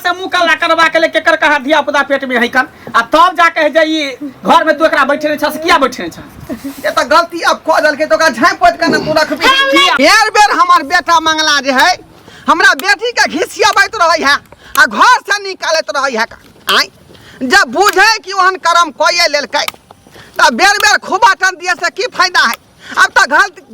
से मुंह काला करवा के लेके कर कहा धिया पुता पेट में है कन आ तब जाके जाई घर में तू एकरा बैठे छ से किया बैठे छ ये तो गलती अब खो दल के तो का झाई पोत के तू रख बेर बेर हमार बेटा मंगला जे है हमरा बेटी के घिसिया बैत रहै है आ घर से निकालत रहै है आई जब बुझे कि ओहन कर्म कोई लेलकै त बेर बेर खुबाटन दिए से की फायदा है अब तो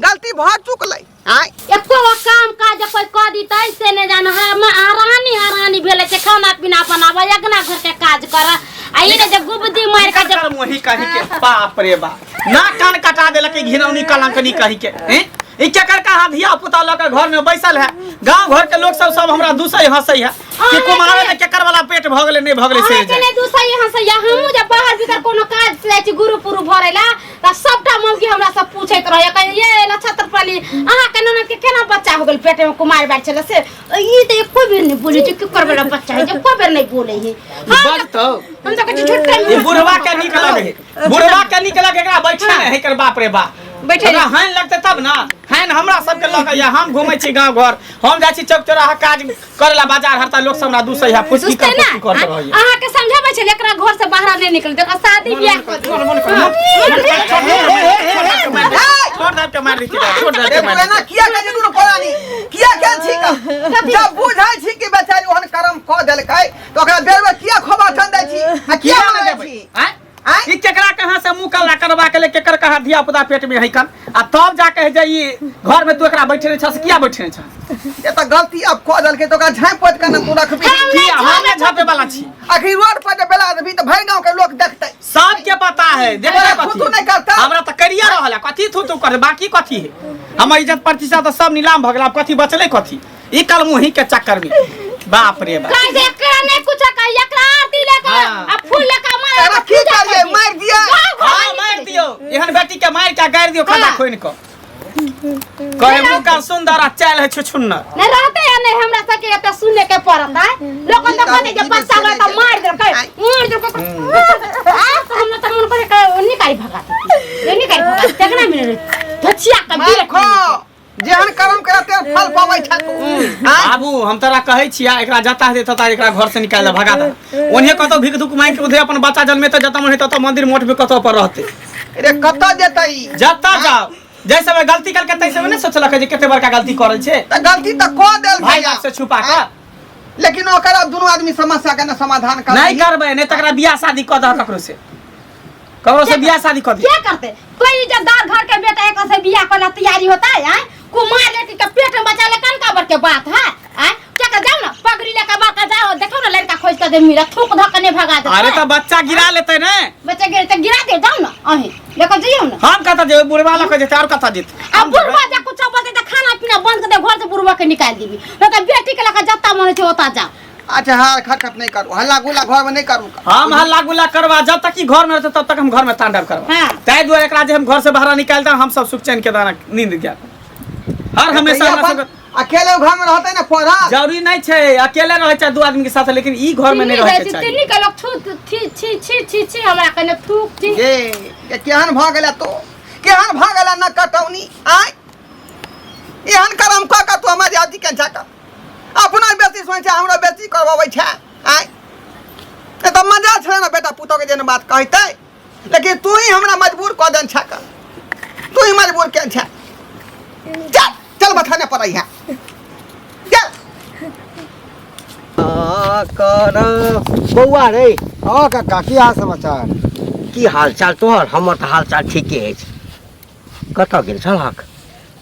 गलती भर चुकलै आई एको काम काज कोई क दितै से ने जान हरानी भेले छै खाना पीना बनाबा एकना घर के काज कर आ ई ने जे गुबदी मार के जे मोही कहि के बाप रे बाप ना कान कटा देलक घिनौनी कलंकनी कहि के हैं ई केकर कहा धिया पुता ल के घर में बैसल है गांव घर के लोग सब हमरा दूसै हंसै है कि कुमारे ने केकर वाला पेट भ गेलै नहीं भ गेलै से जे ने दूसै हंसै है हमहु जे बाहर भीतर कोनो काज से छी गुरु पुरु भरेला त सबटा मौगी हमरा सब पूछैत रहे कहि ये नक्षत्र पाली अहा के ननद के केना बच्चा हो गेल पेट में कुमार बैठ छले से ई त एको बेर नहीं बोले छै केकर वाला बच्चा है जे को बेर नहीं बोले है बज तो हम त कहि झूठ ई बुढ़वा के निक लगे एकरा बैठे है एकर बाप रे बाप बैठे ना हाइन लगते तब ना हाइन हमरा सब के लग या हम घुमै छी गांव घर हम जाइ छी चौक चौराहा काज करेला बाजार हरता लोग सब ना दूसै है पुछ की कर रहै अहा के समझाबै छै एकरा घर से बाहर नहीं निकल देखा शादी बियाह कर छोड़ दे के मार दी छोड़ दे के मार ना किया के दूर परानी किया के छी का जब बुझाई छी कि बेचारी ओहन कर्म क देलकै तो ओकरा बेर बेर किया खोबा ठन दै छी आ किया मारै छी ई केकरा कहां से मुंह काला करवा के लेके कर कहा धिया पुता पेट में है कन आ तब जाके जाई घर में तू एकरा बैठे छ से किया बैठे छ ये तो गलती अब खो दल के तो का झाई पोत के तू रख किया हम झापे वाला छी आखिर रोड पर जे बेला भी तो भर गांव के लोग देखतै सब के पता है देखले कथी तू नहीं करता हमरा त करिया रहला कथी तू कर बाकी कथी है हमर इज्जत प्रतिष्ठा तो सब नीलाम भ गेल अब कथी बचले कथी ई कल मुही के चक्कर में बाप रे बाप काहे एकरा नहीं कुछ कह एकरा आरती लेके आ फूल लेके मार अरे की करिए मार दिया हां मार दियो एहन बेटी के मार के गाड़ दियो खड़ा खोइन को कहे मुका सुंदर आ चल है छुछुन्ना नहीं रहते है नहीं हमरा सके एत सुने के पड़त है लोग तो कहते जे बच्चा बा त मार दे हम त मन करे निकाई भगा ये निकाई भगा तेकना मिले धचिया का देखो जेहन कर्म करते फल पाबै छ तू बाबू हम तोरा कहै छिया एकरा जता देत त एकरा घर से निकाल भगा दे ओन्हे कतो भिक दुक मांग के उधे अपन बच्चा जन्मे त जता मन त मंदिर मोठ में कतो पर रहते अरे कत जेतई जता जाओ जैसे मैं गलती करके तैसे में नहीं सोचलक जे केते बड़का गलती करल छे त गलती त को देल भाई बाप से छुपा के लेकिन ओकरा दोनों आदमी समस्या के न समाधान कर नहीं करबे नहीं तकरा बियाह शादी क द ककरो से बियाह शादी क दी क्या करते कोई इज्जतदार घर के बेटा एक से बियाह करला तैयारी होता है कुमार लेके के पेट में बचा ले कन का बर के बात है क्या कर जाओ ना पगड़ी लेके बाका जाओ देखो ना लड़का खोज के दे मिला थूक धक ने भगा दे अरे तो बच्चा गिरा लेते ने बच्चा गिरे तो गिरा दे जाओ ना अही लेके जइयो ना हम कहता जे बुढ़वा लख जे और कहता जीत अब बुढ़वा जा कुछ बोलते तो खाना पीना बंद कर दे घर से बुढ़वा के निकाल दीबी तो बेटी के लेके जत्ता मन छे होता जा अच्छा हां खटखट नहीं करू हल्ला गुला घर में नहीं करू हम हल्ला गुला करवा जब तक कि घर में रहते तब तक हम घर में तांडव करवा हां तै दुआरे एकरा जे हम घर से बाहर निकालता हम सब सुख चैन के दाना नींद गया हर हमेशा अकेले घर में रहते ना पौधा जरूरी नहीं छे अकेले रहे चाहे दो आदमी के साथ लेकिन ई घर में नहीं रहे के चाहिए तिन्नी के लोग छी छी हमरा कने थूक छी ये केहन भ गेला तो केहन भ गेला न कटौनी आय एहन करम क के तू हमर आदि के जाका अपना बेटी सोचे हमरा बेटी करवाबै छै आय ए त मजा छले ना बेटा पुतो के जेन बात कहते लेकिन तू ही हमरा मजबूर क देन छका तू ही मजबूर के छ चल चल बथाने पड़ै है चल कर बौआ रे हां काका की हाल समाचार की हाल चाल तोहर हमर त हाल चाल ठीके अछि कत गेल छलहक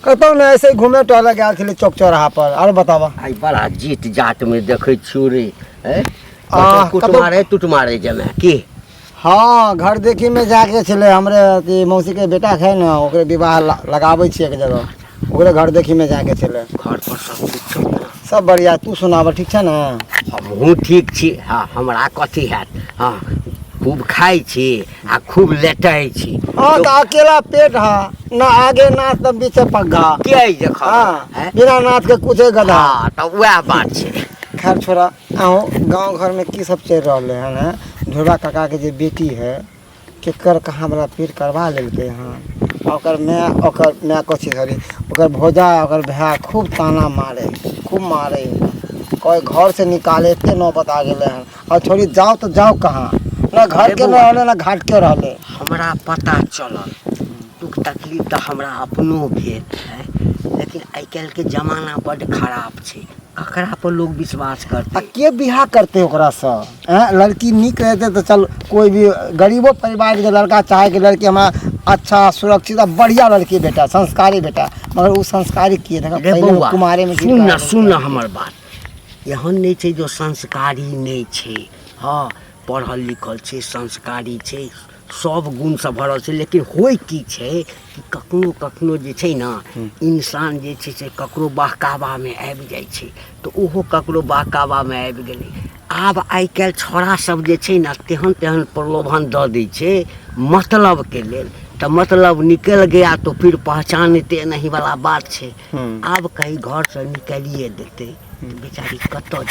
कतौ ने ऐसे घूमे टहले गेल छले चौक चौराहा पर और बतावा आई बड़ा जीत जाट में देखै छियो रे कुट मारे जमे की हाँ घर देखी में जाके चले हमरे मौसी के बेटा है ना ओकरे विवाह लगाबै छी एक जगह ओकरे घर देखी में जाके चले घर पर सब ठीक सब बढ़िया तू सुनाब ठीक छै ना हमहू ठीक छी हां हमरा कथी हैत हां खूब खाई छी आ खूब लेटै छी हां त अकेला पेट हा ना आगे नाथ त पीछे पग्गा के देखा हां बिना नाथ के कुछ गधा हां त वह बात छै खैर छोरा आओ गांव घर में की सब चल रहले है ना ढोरबा काका के जे बेटी है केकर कहां वाला पेट करवा लेलके हां ओकर मैं कछि सॉरी ओकर भौजा ओकर भाई खूब ताना मारे खूब मारे कोई घर से निकाले इतने नौबत आ गए हैं। और छोड़ी जाओ तो जाओ कहाँ, ना घर के रहले ना घाट के रहले। हमरा पता चलल दुख तकलीफ तो हमरा अपनो भेल है, लेकिन आइ काल्हि के जमाना बड़ खराब छै, ककरा पर लोग विश्वास करते। आ के बियाह करते ओकरा से? लड़की निक रहते तो चल, कोई भी गरीबो परिवार के लड़का चाहे कि लड़की हमारा अच्छा सुरक्षित बढ़िया लड़की बेटा, संस्कारी बेटा, मगर वो संस्कारी किए बउआ कुमारे में सुन हमर बात, एहन नहीं छै जो संस्कारी नहीं छै। हाँ, पढ़ल लिखल छै, संस्कारी छै, सब गुण से भरल छै, लेकिन होय की छै कि कखनो कखनो जे छै ना, इंसान जे छै से ककरो बहकावा में आबि जाइ छै, तो ओहो ककरो बहकावा में आबि गेलै। आब आइ काल्हि छौड़ा सब जे छै ना तेहन तेहन प्रलोभन दऽ दै छै मतलब के लेल, तो मतलब निकल गया तो फिर पहचानते नहीं वाला बात छै। आब कहीं घर से निकालिए देते तो बेचारी कतऽ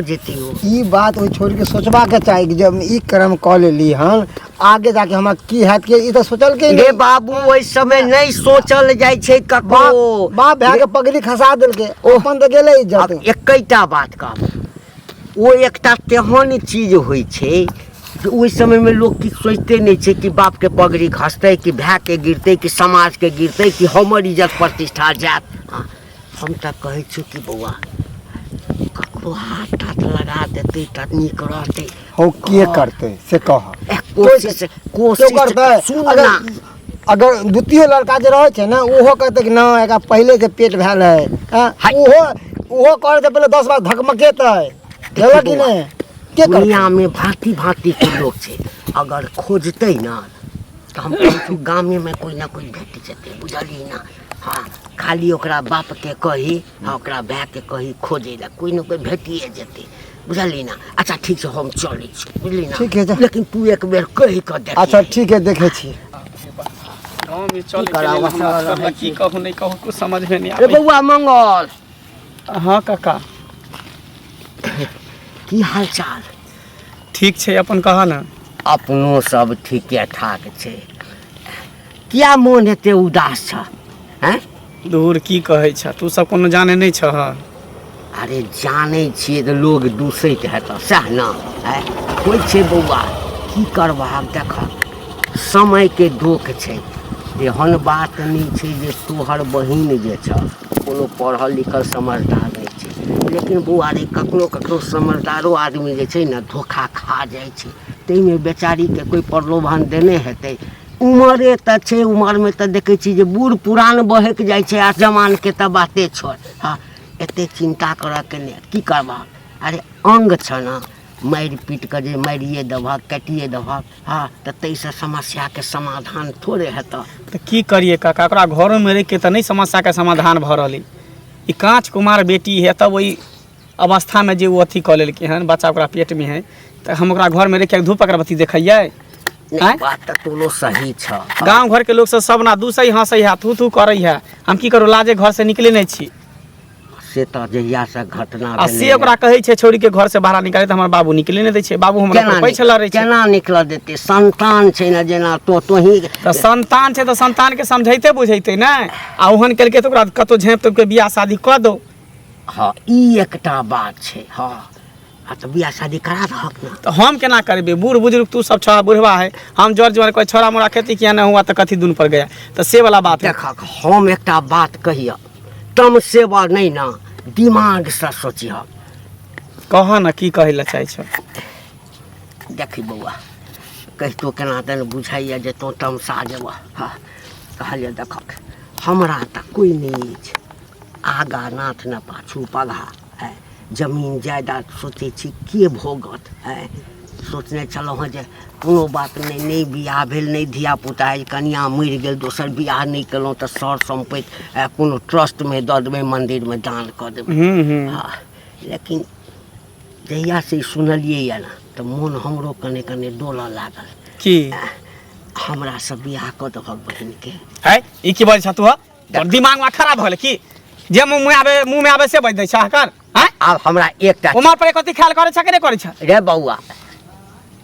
जेते हो। ई बात ओहि छोड़ के सोचबा के चाही कि जब ई कर्म कऽ लेली हन, आगे जाके हमरा की हैत के ई तो सोचल के रे बाबू ओइ समय नहीं सोचल जाइ छै ककरो। बाप भाई के पगड़ी खसा देलके, अपन तो गेले इज्जत। एकैटा बात कहब, ओ एकटा तेहन चीज होइ छै कि ओहि समय में लोग किछु सोचते नहीं छै कि बाप के पगड़ी खसतै कि भाई के गिरतै कि समाज के गिरतै कि हमर इज्जत प्रतिष्ठा जात। हाँ, हम तऽ कहै छी कि बौआ ककरो हाथ ठाथ लगा देते तऽ नीक रहतै। हो के करते से कह, कोशिश करते। सुन ना, अगर द्वितीय लड़का जे रहे छै ना, ओहो कहते कि ना एकरा पहले से पेट भेल है, ओहो करे से पहले 10 बार धकमकेतै, हेला कि नहीं? के दुनिया में भांति भांति के लोग छै, अगर खोजते ना तो हम कहू गामे में कोई ना कोई भेट जेतै, बुझली ना। हाँ, खाली ओकरा बाप के कही, हाँ ओकरा भाई के कही खोजे ला कोई ना कोई भेटिए जेतै, बुझली ना। अच्छा ठीक छै, हम चलै छी, बुझली ना। ठीक है, लेकिन तू एक बेर कहि कऽ देख। अच्छा ठीक है, देखे छी। गाँव में चल के की कहूँ नहीं कहूँ कुछ समझ में नहीं अरे आवे। बउआ मंगल, हाँ काका, की हाल चाल? ठीक छै, अपन कहा ना। अपनो सब ठीके ठाक छै। किया मोन एते उदास छ? हैं? दूर की कहै छ, तू सब कोनो जाने नहीं छ। अरे जानै छियै तऽ लोग दूसैत हेतऽ सएह ने। होइ छै बौआ, की करबह देख, समय के दोख छै। एहन बात नहीं छै जे तोहर बहिन जे छ कोनो पढ़ल लिखल समझदार नहीं छै, लेकिन बौआ रे ककरो ककरो समझदारो आदमी जे छै ने धोखा खा जाइ छै, ताहिमे बेचारी के कोई प्रलोभन देने हेतै। उमरे तऽ छै, उमर में तऽ देखै छी जे बूढ़ पुरान बहक जाइ छै, आ जमान के तऽ बाते छोड़। हाँ, एते चिंता करऽ के नहि, की करबह? अरे अंग छ ना, मारि पीट के जे मारिए देबहक काटिए देबहक, हाँ तऽ ताहिसँ समस्या के समाधान थोड़े हेतऽ। तो की करिए काका, ओकरा घरों में रह के तो नहीं समस्या के समाधान भ रही। ई कांच कुमार बेटी है, तब वही अवस्था में जो वो अथी कऽ लेलकै हन, बच्चा ओकरा पेट में है, तो हम ओकरा घर में रह के धूप अगरबत्ती देखिए? बात तऽ तोरो सही छ। गाँव घर के लोग सब ना दूसै हंसै है, थू थू करे है, हम की करू, लाजे घर से निकले नहीं छी। से तऽ जहिया से घटना आ से ओकरा कहै छै छोड़ी के घर से बाहर निकाले, तो हमर बाबू निकले नहीं दै छै। बाबू हमरा पैसा लड़ै छै। केना निकल देते? संतान छै ना, जेना तोही तो संतान छै तो संतान के समझैते बुझैते ना, आ ओहन केलकै तो ओकरा कतो झाँप तोप के बियाह शादी कऽ दो। हाँ, ई एकटा बात छै। हाँ, तो बियाह शादी करा दहक ना। तो हम केना करबे? बूढ़ बुजुर्ग तू सब छा बुढ़वा है, हम जर जर कोई छोड़ा मोड़ा खेती किया ना हुआ तो कथी दून पर गया, तो से वाला बात है। देखक हम एकटा बात कहिया, तम सेवा नहीं ना, दिमाग से सोचिह। कह ना की कहे ला चाहे छ। देखी बउआ, कहितो केना तन बुझाइए जे तो तमसा जेबह। हाँ, कहलिए देखक हमरा तऽ कोई नहीं छै, आगा नाथ न पाछू पगा है, जमीन जायदाद सोचे छी के भोगत है। सोचने छलहुँ हँ जे कोनो बात नहीं बियाह भेल, नहीं धिया पुता है, कनिया मरि गेल, दोसर बियाह नहीं केलहुँ तऽ सर सम्पत्ति कोनो ट्रस्ट में दऽ देबै, मंदिर में दान कऽ देबै। हाँ, लेकिन जहिया से सुनलियै या ना तऽ मोन हमरो कने कने डोलऽ लागल की हमरा से बियाह कऽ देबहक बहिन के। है ई की बात छ तू? दिमाग में खराब भले की जे मुंह में आवे से बज दै छ कर? हैं? आब हमरा एकटा उमर पर कथी ख्याल करे छ कि नहीं करे छ? रे बउआ,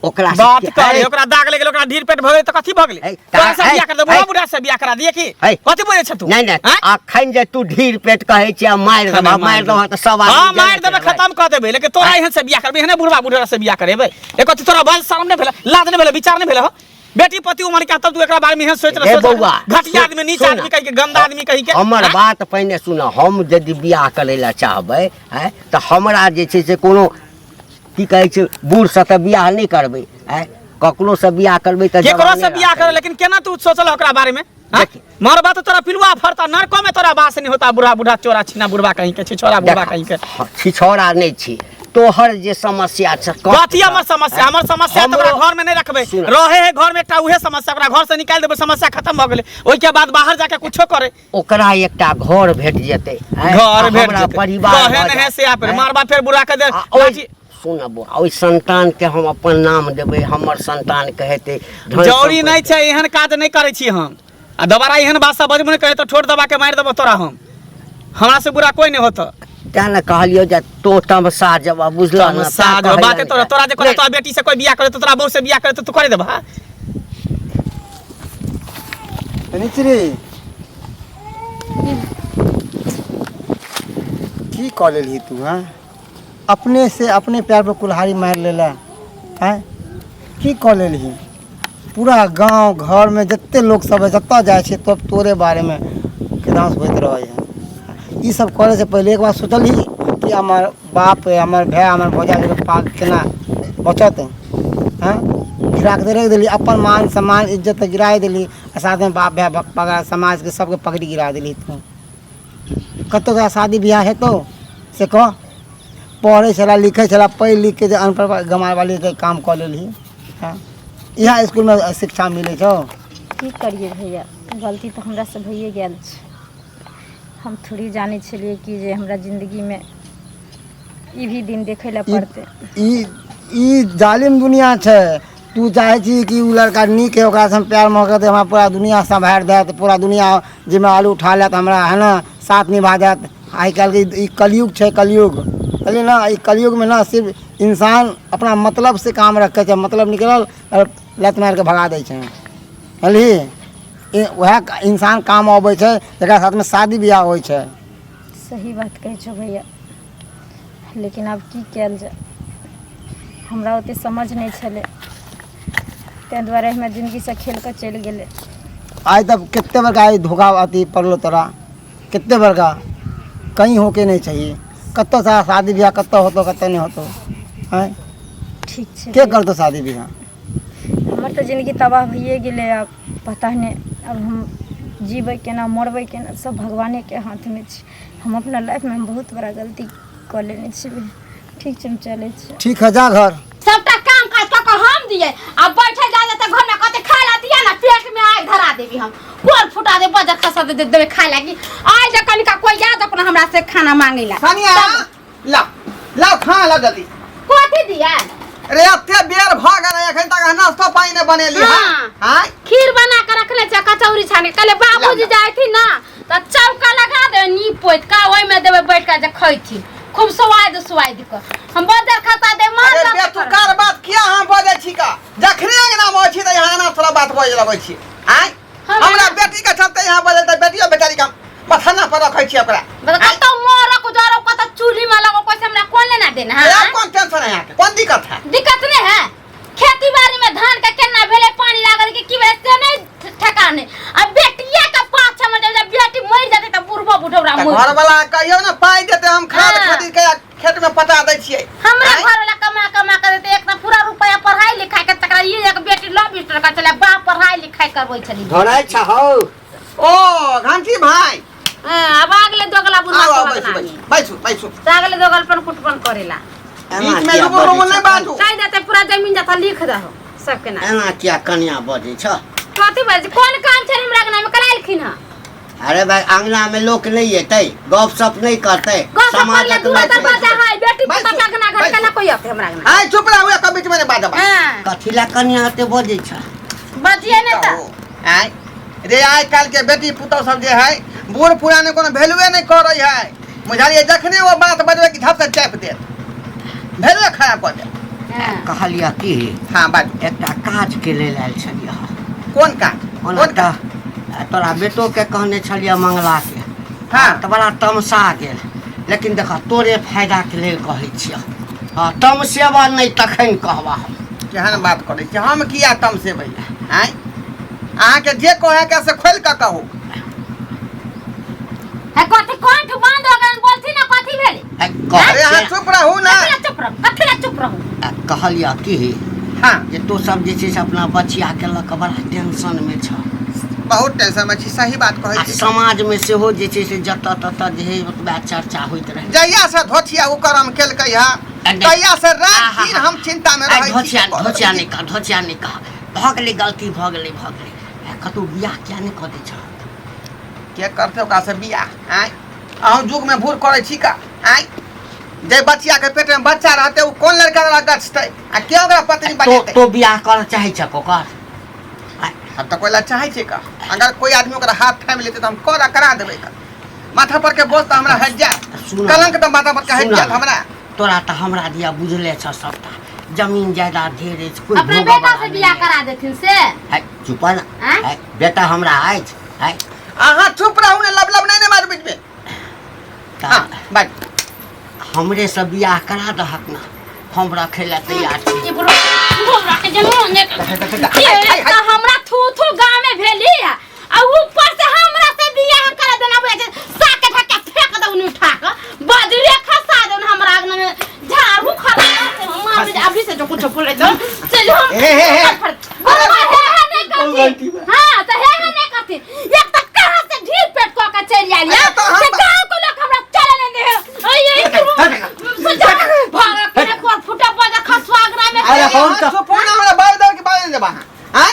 ओकरा से बात के- करे है, ओकरा दाग लगे ओकरा ढीर पेट भगे त कथी भगले है, तोरा से है, बियाह कर दे है, बुढ़ा बुढ़ा से बियाह करा दिए की है। कथी बोले छ तू नहीं नहीं हैं? अखन जे तू ढीर पेट कहै छियै मारि देबह त सब हां आदमी मार देबे जनै छै। खत्म कर देबे लेकिन तोरा एहन से बियाह करबे एहने बुढ़वा बुढ़ा से बियाह करेबे ए कथी तोरा बल शर्म नहीं भेले लाज नहीं भेले विचार नहीं भेले हो बेटी पति उमर के तब तू एकरा बारे में एहन सोच ए रह बौआ, घटिया आदमी नीच सुन, आदमी कह के गंदा आदमी कह के हमर हैं? बात पहिने सुन हम यदि बियाह करै लए चाहबै है तऽ हमरा जे छै से कोनो की कहै छै बूढ़ से तऽ बियाह नहीं करबै है ककरो से बियाह करबै तऽ केकरो जवाने से बियाह करे लेकिन केना तू सोचल ओकरा बारे में हैं? देखी। मरबा तो तोरा पिलुआ फरता नरको में तोरा बास नहीं होता बुढ़ा बुढ़ा चोरा छिना बुढ़वा कहीं के छिछोरा बुढ़वा कहीं के छिछोरा नहीं छी तोहर जे समस्या छै कथी हमर समस्या तोरा घर में नहीं रखबे सुन। रहे है घर में एकटा उहे समस्या ओकरा घर से निकाल देबे समस्या खत्म भ गेले ओइ के बाद बाहर जाके कुछो करे ओकरा एकटा घर भेट जेतै हैं? घर भेट हमरा जेतै। परिवार कहन भऽ है से आप हैं? मारबा फिर बुढ़ा के दे आ ओइ सुनबो ओइ संतान के हम अपन नाम देबै हमर संतान कहेतै जौरी नहीं छै एहन काज नहीं करे छी हम आ दोबारा एहन बात सब बजबो नहीं करे तो ठोर दबा के मार देबो तोरा हम हमरा से बुरा कोई नहीं होता तें ने कहलियो जे तो तमसा जब बुझला ना साज बात तोरा तोरा जे करे तोरा बेटी से कोई बियाह करे तो तोरा बहू से बियाह करे तो तू करे देबा निचरी की कऽ लेलही तू हैं अपने से अपने पैर पर कुल्हाड़ी मारि लेला हैं की कऽ लेलही पूरा गांव घर में जते लोग सब है जतऽ जाइ छै तब तोरे बारे में केदांस होइत रहै है ई सब करे से पहले एक बार सोचलही कि हमर बाप हमर भाय हमर भौजा के पाग केना बचत हैं गिरा के रख देली अपन मान सम्मान इज्जत गिरा देली आ साथ में बाप भाय पगा समाज के सबके पगड़ी गिरा देली तू कतौ का शादी ब्याह हेतौ से कह पढ़े छला लिखे छला पढ़ लिख के जे अनपढ़ गमार वाली के काम कऽ लेली हैं इहाँ स्कूल में शिक्षा मिले छौ की करिए भैया गलती तो हमरा से भइए गेल छै हम थोड़ी जाने छलिए कि जे हमरा जिंदगी में ई भी दिन देखे ला पड़ते ई जालिम दुनिया छै तू चाहे छी कि उ लड़का नीक है ओकरा से हम प्यार मोहब्बत हमरा पूरा दुनिया संभार देत पूरा दुनिया जिम्मे आलू उठा लेत हमरा है ना साथ निभा देत आइ काल्हि के ई कलयुग छै कलयुग कहलिए ना ई कलयुग में ना सिर्फ इंसान अपना मतलब से काम रखे छै मतलब निकलल और लत मार के भगा दै छै बुझलिही वह इंसान काम अबै छै जकरा साथ में शादी ब्याह होइ छै सही बात कहै छौ भैया लेकिन आब की कयल जाय हमरा ओते समझ नहीं छले ताहि दुआरे हमरा जिंदगी से खेल कर चलि गेले आज तक कितने बड़का धोखा अति पड़लो तोरा कितने बड़का कहीं होके नहीं चाहिए कतो सा शादी ब्याह कतो होतो कतो नहीं होतो हैं ठीक छै के करतो शादी ब्याह हमर तो जिंदगी तबाह भइए गेले अब पता नहीं अब हम जीबै केना मरबै केना सब भगवाने के हाथ में छै हम अपना लाइफ में बहुत बड़ा गलती कऽ लेने छियै ठीक छै हम चलै छी ठीक है जा घर सबटा काम काज कऽ के हम दिए आ बैठे जा जाते घर में कहते खाए ला दिया ना पेट में आग धरा देबी हम कोर फुटा दे बजर खसा दे देबे खाए लागी आइ जे कनिका कोई याद अपन हमरा से खाना मांगे ला सानिया ला ला खा ला जल्दी कथी दिया अरे अत्ते बेर भ गेल एखन तक नाश्ता पानी ने बनेली हाँ। हां खीर बना के रखले छ कचौरी छाने कले बाबूजी जाय थी ना त चौका लगा दे नी पोत का ओइ में देबे बैठ के जे खैथी खूब स्वाद कर हम बजर खाता दे मार अरे बे तू कार बात किया हम बजे छी का जखने अंगना में छी त यहां ना थोड़ा बात बजे लगै छी आय हमरा बेटी के चलते यहां बजे त बेटियो बेचारी का मथाना पर रखै छी ओकरा बता तो मोर को जरो को तो चूल्ही में लगो पैसे हमरा कोन लेना देना अरे है कौन टेंशन है यहां के कौन दिक्कत है दिक्कत नहीं है खेती बाड़ी में धान का केना भेले पानी लागल की वैसे नहीं ठेकाने अब बेटिया का पाँच छह महीने जब बेटी मर जाते त बुढ़बा बुढ़ौरा मर घर वाला कहियो ना पाई देते हम खाद हाँ। खरीद के खेत में पटा दै छियै हमरा आँय? घर वाला कमा के देते एक त पूरा रुपया पढ़ाई लिखाई के तकरा ये एक बेटी लो 20 टका चले बाप पढ़ाई लिखाई करबै छली धरै छ हौ ओ घंटी भाई अब आगले दोगला बुढ़ा आओ को बैसु बना बैसु बैसु आगले दोगलपन कुटपन करेला बीच में रुको रुको नहीं बांधू कह देते पूरा जमीन जथा लिख दहो सबके नाम एना किया कन्या बजै छ कथी बाज कोन काम छै हमरा नाम कराइलखिन ह अरे भाई अंगना में लोग नहीं एतै गप सप नहीं करते समाज के दूर बैठ- दरवाजा है बेटी बैठ- पता का घर बैठ- केना कोई आके हमरा नाम आय चुप रह हुआ कभी में बात बा हां कथी ला कन्या ते बजै छ बजिए ने त आय रे आय काल के बेटी पुतौ सब जे है बूढ़ पुराने कोनो वैल्यूए नहीं करे है मुझारी जखने वो बात बजबे कि झप से चैप दे वैल्यू खराब कर दे कहलिया कि हाँ बात एकटा काज के लेल आयल छलियै कौन काज ओना तऽ तोरा बेटो के कहने छलियै मंगला के हाँ। तऽ बड़ा तमसा गेल लेकिन देख तोरे फायदा के लेल कहै छियै हाँ तमसेबा नहीं तखन कहबा हम केहन बात करै छी हम किया तम से भैया आय अहाँके जे कहे के से खोल के कहू है कथी कंठ बंद हो गए बोलती ना कथी भेली अरे अहाँ चुप रहू ना कथी ला चुप रहू कहलिया कि हाँ जे तू सब जे छै से अपना बचिया के लऽ कऽ बड़ा टेंशन में छ बहुत टेंशन में छी सही बात आ कहै छी समाज में सेहो जे छै से जतऽ ततऽ जे है ओतबा चर्चा होइत रहे जहिया से धोतिया ओ करम केलकै है तहिया से रात दिन हम चिंता में रहै छी धोचिया नहीं कह भऽ गेलै गलती भऽ गेलै कतौ बियाह किया नहीं कऽ दै छ के करते ओकरा से बियाह आय अहूँ जुग में भूल करै छी का आय जे बच्चिया के पेट में बच्चा रहते उ कौन लड़का वाला गछतै आ के ओकरा पत्नी बनेतै तो बियाह करऽ चाहै छ कोकर अब तो कोई ला चाहे छे का अगर कोई आदमी ओकरा हाथ थाम लेते तो हम करा देबै का माथा पर के बोझ तो हमरा हट जाए कलंक तो माथा पर के हट जाए हमरा तोरा तो हमरा दिया बुझले छ सबटा जमीन जायदाद ढेरे छै कोई अपने बेटा से बियाह करा देथिन से है चुप ना है बेटा हमरा आइछ है अहाँ चुप रहू ने लब नहीं मार बीच में हां बात हमरे से बियाह करा दहक ना हम रखे ला तैयार छी ये बुढ़ो हमरा के जमीन ने तो हमरा थू गांव में भेली आ ऊपर से हमरा से बियाह करा देना बोले साके ढके फेंक दउन उठा के बजरे खसा दउन हमरा आगन में झाड़ू खड़ा से मां में अभी से जो कुछ बोले तो से जो हां तो है नहीं कहती एक तक कहां से ढील पेट को के चल आइया से गांव को लोग हमरा चले नहीं दे भागा के पर फुटा पजा खसवागरा में अरे हम तो फोन हमरा बाय दर के बाय देबा हां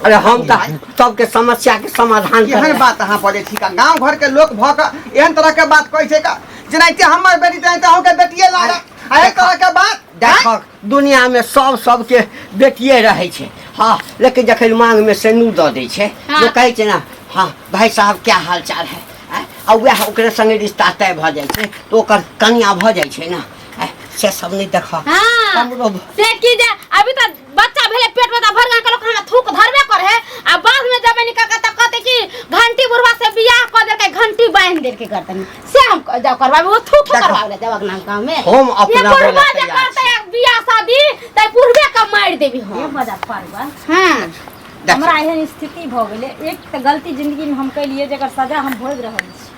अरे हम तो सबके समस्या के समाधान केहन कर बात अहाँ बोले छी का गांव घर के लोग भक एहन तरह के बात कहै छै का जेनाइते हमर बेटी तेनाइते अहूँ के बेटिए लागा एहन तरह के बात देखक दुनिया में सबके बेटिए रहे छै हाँ लेकिन जखन मांग में से नू दऽ दै छै लोग कहै छै ना हाँ भाई साहब क्या हाल चाल है आ वह ओकरे संगे रिश्ता तय भऽ जाइ छै तो ओकर कन्या भऽ जाइ छै ना से सब नहीं देख हां से की जे अभी तो बच्चा भेले पेट में भर गन के लोग हमरा थूक धरबे करे है आ बाद में जब निका के कहते कि घंटी बुढ़वा से बियाह कर दे के घंटी बांध दे के करतनी से हम जब करवाबे वो थूक करवावे जब ना गांव में हम अपना बुढ़वा जे करते बियाह शादी त पूर्वे का मार देबी हम ये मजा परवा हां हमरा एहन स्थिति भ गेले एक त गलती जिंदगी में हम कइलिए जेकर सजा हम भोग रहल छी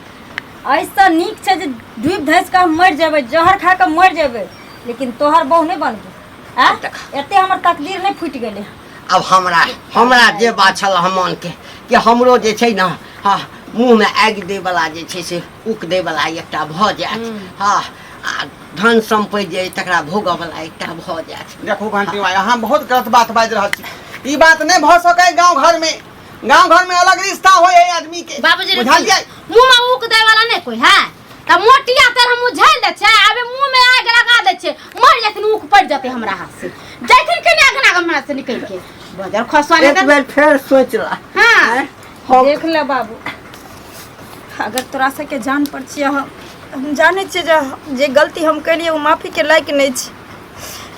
ऐसा नीक छै जे डूब धस के हम मर जेबै जहर खा के मर जेबै लेकिन तोहर बहु नहीं बनबे एते हमर तकदीर नहीं फूट गेले अब हमरा जे बात छल मन के कि हमरो जे छै ना हाँ मुँह में आगि दे वाला जे छै से उक दे वाला एकटा भऽ जायत हाँ आ धन संपत्ति जे तकरा भोगऽ वाला एकटा भऽ जायत देखो घंटी भाई अहाँ बहुत गलत बात बाज रहल छी ई बात नहीं भ सकै गांव घर में अलग रिश्ता होय है आदमी के बाबूजी बुझलियै मुंह में उक दे वाला नहीं कोई है त मोटिया तर हम उझल दे छै आबे मुंह में आग लगा दे छै मर जथिन उक पड़ जते हमरा हाथ से जथिन के आगना हमरा से निकल के बजर खसवा एक बेर फेर सोच ला हां देख ले बाबू अगर तोरा से के जान पर छिए हम जाने छी जे गलती हम कलिए वो माफी के लायक नहीं छी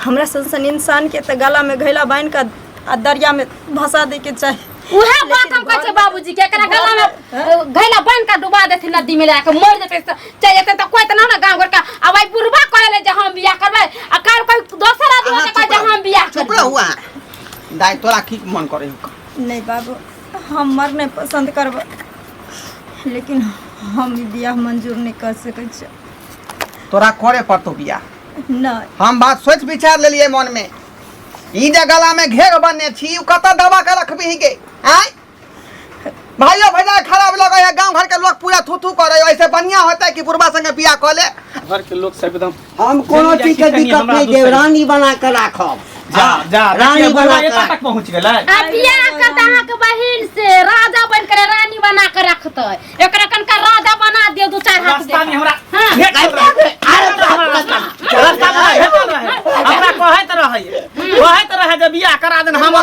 हमरा संसन इंसान के त गला में घैला बांध के आ दरिया में भसा दे के चाहे उहे बात हम कहै छै बाबूजी के एकरा गला में घैला बांध के डुबा देथिन नदी में लाके मर जते चल जते त कोई त ना गांव घर का अब आई बुढ़वा कहले जे हम बियाह करबै आ काल कोई दोसर आदमी के कह जे हम बियाह करबै चुप रहुआ दाई तोरा की मन करे नहीं बाबू हम मरने पसंद करब लेकिन हम ई बियाह मंजूर नहीं कर सकै छी तोरा करे पड़तो बियाह नहीं हम बात सोच विचार लेलिए मन में ई जे गला में घेर बने छी उ कत दबा के रखबी गे आय भाइयों भैया खराब लगे है गांव घर के लोग पूरा थू थू करे ऐसे बढ़िया होता है कि बुढ़वा संगे बियाह कर ले घर के लोग सब एकदम हम कोनो चीज के दिक्कत नहीं देव रानी बना के राखब जा रानी बना के एतऽ तक पहुंच गेलै आ बियाह करता अहाँ के बहिन से राजा बन के रानी बना के रखते एकरा कनका राजा बना दियो दू चार हाथ रास्ता में हमरा हां भेट हमरा कहैत रहे जे बियाह करा देन हम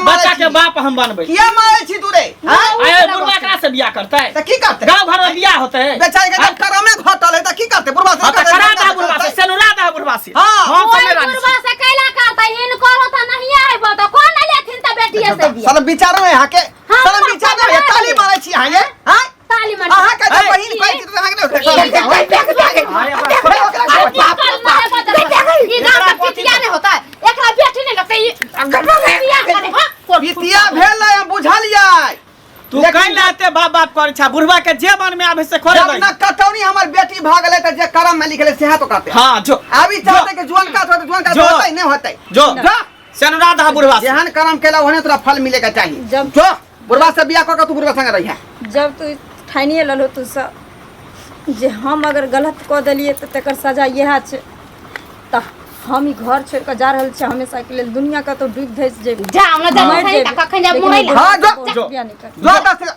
बच्चा के बाप हम बनबै किया मारे छी तू रे आय बुढ़वा एकरा से बियाह करतै त की करते गांव घर में बियाह होतै बेचारे के जब करमे घटल है त की करते बुढ़वा से करा दा बुढ़वा से सेनुला दा बुढ़वा से हां हम ओए संगे रानी बुढ़वा से कैला त इनको त नहीं आए बता कौन लेथिन त बेटिया से बिया साला विचारो है हाके हाँ, साला हाँ, विचारो है हाँ, ताली मारे छी हां ये हां ताली मार आहा का बहिन कोई की तरह के बिटिया भेल है बुझलियै तू कहीं लाते बाप बाप करे छा बुढ़वा के जे मन में आवे से करे जब ना कटौनी हमर बेटी भाग गेलै त जे करम में लिखले सेहा तो कहते हां जो अभी चाहते कि जुआन का जो। होतै नहीं होतै जो सनुरा दा बुढ़वा से। जेहन कर्म केला ओहने तोरा फल मिलेगा चाहिए जब- जो बुढ़वा से बियाह क के तू बुढ़वा संग रहिया जब तू ठानिए ललो तू सब जे हम अगर गलत कऽ देलिए तऽ तकर सजा इएह छै तऽ हम ई घर छोड़ कऽ जा रहल छी हमेशा के लेल दुनिया का तो डूब धस जेबे जा हमरा जब सही त कखन जब मोबाइल हाँ, जो। बियाह नहीं कर जो दस